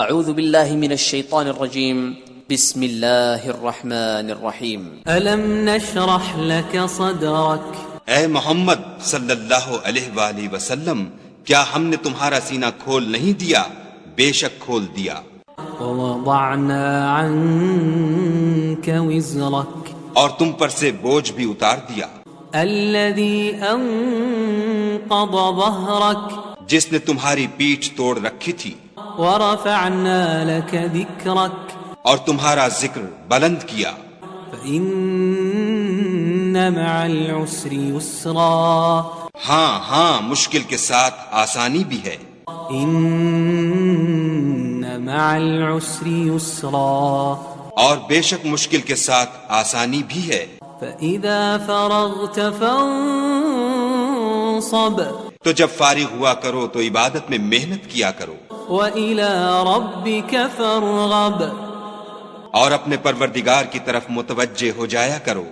اعوذ باللہ من الشیطان الرجیم بسم اللہ الرحمن الرحیم ألم نشرح لك صدرك اے محمد صلی اللہ علیہ وآلہ وسلم، کیا ہم نے تمہارا سینہ کھول نہیں دیا؟ بے شک کھول دیا۔ ووضعنا عنك وزرك اور تم پر سے بوجھ بھی اتار دیا، الذي أنقض ظهرك جس نے تمہاری پیٹھ توڑ رکھی تھی، ورفعنا لك ذكرك اور تمہارا ذکر بلند کیا۔ فإن مع العسر يسرا ہاں ہاں، مشکل کے ساتھ آسانی بھی ہے۔ إن مع العسر يسرا اور بے شک مشکل کے ساتھ آسانی بھی ہے۔ فإذا فرغت فانصب تو جب فارغ ہوا کرو تو عبادت میں محنت کیا کرو، وإلى ربك فارغب اور اپنے پروردگار کی طرف متوجہ ہو جایا کرو۔